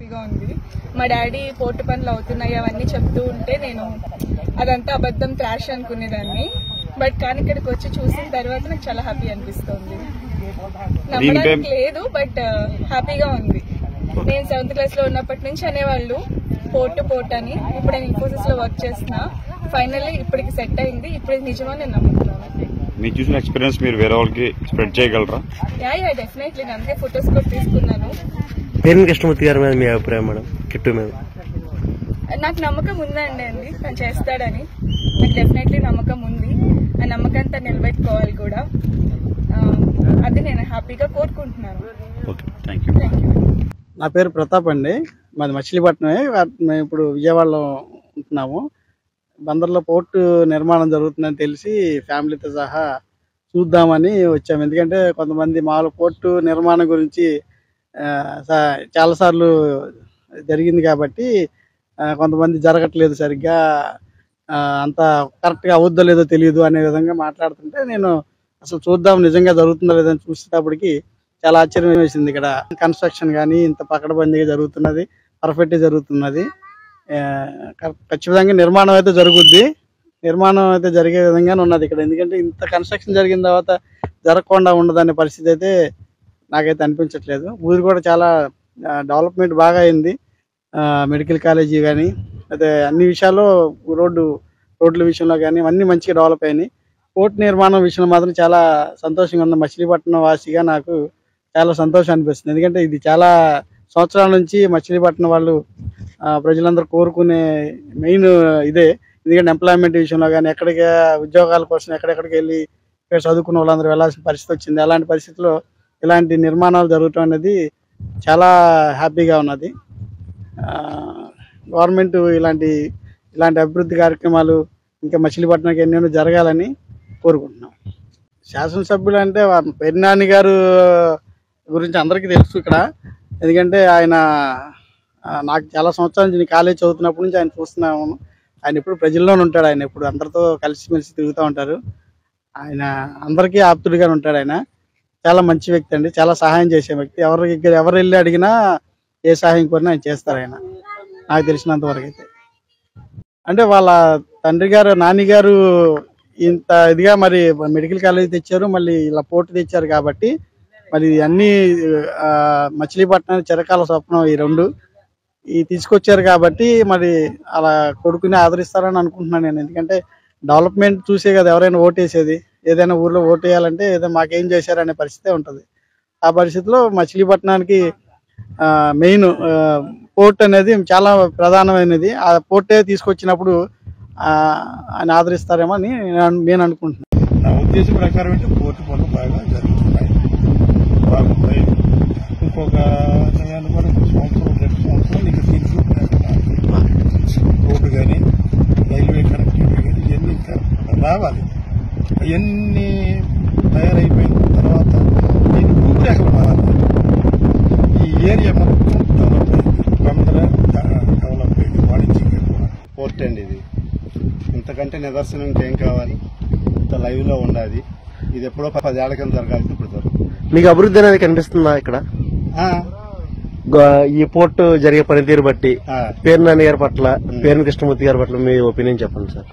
హ్యాపీగా ఉంది. మా డాడీ పోర్టు పనులు అవుతున్నాయి అవన్నీ చెప్తూ ఉంటే నేను అదంతా అబద్ధం ట్రాష్ అనుకునేదాన్ని. బట్ కానీ ఇక్కడికి వచ్చి చూసిన తర్వాత నాకు చాలా హ్యాపీ అనిపిస్తుంది. నమ్మడానికి లేదు బట్ హ్యాపీగా ఉంది. నేను 7th క్లాస్ లో ఉన్నప్పటి నుంచి అనేవాళ్ళు పోర్ట్ అని. ఇప్పుడు నేను ఇన్ఫోసిస్ లో వర్క్ చేస్తున్నా. ఫైనల్లీ ఇప్పటికి సెట్ అయింది. ఇప్పుడు నిజమని నేను నమ్ముతున్నాను. మీరు చూసిన ఎక్స్పీరియన్స్ మీరు వేరే వాళ్ళకి స్ప్రెడ్ చేయగలరా? Yeah definitely. నేను అందుకే ఫొటోస్ కూడా తీసుకున్నాను. పేరు కృష్ణమూర్తి గారి మీద మీ అభిప్రాయం మేడం? కిట్టు మీద నాకు నమ్మకం ఉందండి తను చేస్తాడని. నాకు డెఫినెట్లీ నమ్మకం ఉంది. ఆ నమ్మకంతో నిలబెట్టుకోవాలి కూడా. అది నేను హ్యాపీగా కోరుకుంటున్నాను. నా పేరు ప్రతాప్ అండి. మాది మచిలీపట్నమే. మేము ఇప్పుడు విజయవాడలో ఉంటున్నాము. బందర్లో పోర్టు నిర్మాణం జరుగుతుందని తెలిసి ఫ్యామిలీతో సహా చూద్దామని వచ్చాము. ఎందుకంటే కొంతమంది మామూలు పోర్టు నిర్మాణం గురించి చాలాసార్లు జరిగింది కాబట్టి కొంతమంది జరగట్లేదు సరిగ్గా, అంత కరెక్ట్గా అవుద్దో లేదో తెలియదు అనే విధంగా మాట్లాడుతుంటే నేను అసలు చూద్దాం నిజంగా జరుగుతుందో లేదని చూసేటప్పటికి చాలా ఆశ్చర్యం వేసింది. ఇక్కడ కన్స్ట్రక్షన్ కానీ ఇంత పకడ్బందీగా జరుగుతున్నది, పర్ఫెక్ట్గా జరుగుతున్నది. ఖచ్చితంగా నిర్మాణం అయితే జరుగుద్ది. నిర్మాణం అయితే జరిగే విధంగానే ఉన్నది ఇక్కడ. ఎందుకంటే ఇంత కన్స్ట్రక్షన్ జరిగిన తర్వాత జరగకుండా ఉండదనే పరిస్థితి అయితే నాకైతే అనిపించట్లేదు. ఊరు కూడా చాలా డెవలప్మెంట్ బాగా అయింది. మెడికల్ కాలేజీ కానీ అయితే అన్ని విషయాల్లో రోడ్ల విషయంలో కానీ అన్నీ మంచిగా డెవలప్ అయినాయి. పోర్ట్ నిర్మాణం విషయంలో మాత్రం చాలా సంతోషంగా ఉంది. మచిలీపట్నం వాసిగా నాకు చాలా సంతోషం అనిపిస్తుంది. ఎందుకంటే ఇది చాలా సంవత్సరాల నుంచి మచిలీపట్నం వాళ్ళు ప్రజలందరూ కోరుకునే మెయిన్ ఇదే. ఎందుకంటే ఎంప్లాయ్మెంట్ విషయంలో కానీ ఎక్కడికి ఉద్యోగాల కోసం ఎక్కడెక్కడికి వెళ్ళి ఇక్కడ చదువుకున్న వాళ్ళందరూ వెళ్ళాల్సిన పరిస్థితి వచ్చింది. అలాంటి పరిస్థితుల్లో ఇలాంటి నిర్మాణాలు జరగటం అనేది చాలా హ్యాపీగా ఉన్నది. గవర్నమెంట్ ఇలాంటి అభివృద్ధి కార్యక్రమాలు ఇంకా మచిలీపట్నంకి ఎన్నెన్నో జరగాలని కోరుకుంటున్నాం. శాసనసభ్యులు అంటే పెరినాని గారు గురించి అందరికీ తెలుసు ఇక్కడ. ఎందుకంటే ఆయన నాకు చాలా సంవత్సరాల నుంచి కాలేజ్ చదువుతున్నప్పటి నుంచి ఆయన చూస్తున్నాము. ఆయన ఎప్పుడు ప్రజల్లోనే ఉంటాడు. ఆయన ఎప్పుడు అందరితో కలిసిమెలిసి తిరుగుతూ ఉంటారు. ఆయన అందరికీ ఆప్తుడిగానే ఉంటాడు. ఆయన చాలా మంచి వ్యక్తి అండి, చాలా సహాయం చేసే వ్యక్తి. ఎవరు వెళ్ళి అడిగినా ఏ సహాయం కోరినా ఆయన చేస్తారు. ఆయన నాకు తెలిసినంత వరకు అయితే అంటే వాళ్ళ తండ్రి గారు నాని గారు ఇంత ఇదిగా మరి మెడికల్ కాలేజ్ తెచ్చారు, మళ్ళీ ఇలా పోర్టు తెచ్చారు కాబట్టి మరి అన్ని మచిలీపట్నం చిరకాల స్వప్నం ఈ రెండు తీసుకొచ్చారు కాబట్టి మరి అలా కొడుకుని ఆదరిస్తారని అనుకుంటున్నాను నేను. ఎందుకంటే డెవలప్మెంట్ చూసే కదా ఎవరైనా ఓటేసేది. ఏదైనా ఊర్లో ఓటేయాలంటే ఏదో మాకేం చేశారనే పరిస్థితే ఉంటుంది. ఆ పరిస్థితిలో మచిలీపట్నానికి మెయిన్ పోర్ట్ అనేది చాలా ప్రధానమైనది. ఆ పోర్టే తీసుకొచ్చినప్పుడు ఆయన ఆదరిస్తారేమో అని నేను అనుకుంటున్నాను. నా ఉద్దేశం ప్రకారం అంటే పోర్టు పనులు బాగా జరుగుతున్నాయి, బాగుంటాయి. ఇంకొక సంవత్సరం 2 సంవత్సరాలు ఇంకా రోడ్డు కానీ రైల్వే కనెక్టివిటీ కానీ ఇవన్నీ ఇంకా రావాలి. అవన్నీ తయారైపోయిన తర్వాత దీన్ని రూపురేఖలు మారాలి. ఈ ఏరియా మొత్తం డెవలప్ అయింది, డెవలప్ అయింది వాణిజ్యంగా కూడా. పోర్ట్ అండి ఇది. ఇంతకంటే నిదర్శనం ఇంకేం కావాలి? ఇంత లైవ్లో ఉండాలి. ఇది ఎప్పుడో 10 ఏళ్ల కింద జరగాల్సి ఇప్పుడు జరుగుతుంది. మీకు అభివృద్ధి అనేది కనిపిస్తుందా ఇక్కడ? ఈ పోర్టు జరిగే పనితీరు బట్టి పేర్నాని గారి పట్ల, పేర్ని కృష్ణమూర్తి గారి పట్ల మీ ఒపీనియన్ చెప్పండి సార్.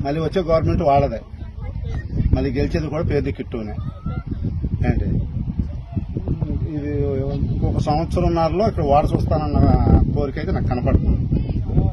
మళ్ళీ వచ్చే గవర్నమెంట్ వాళ్ళదే, మళ్ళీ గెలిచేది కూడా పేర్ని కిట్టునే. ఏంటి ఇది ఇంకొక సంవత్సరంన్నరలో ఇక్కడ వారసు వస్తానన్న కోరిక అయితే నాకు కనపడుతుంది.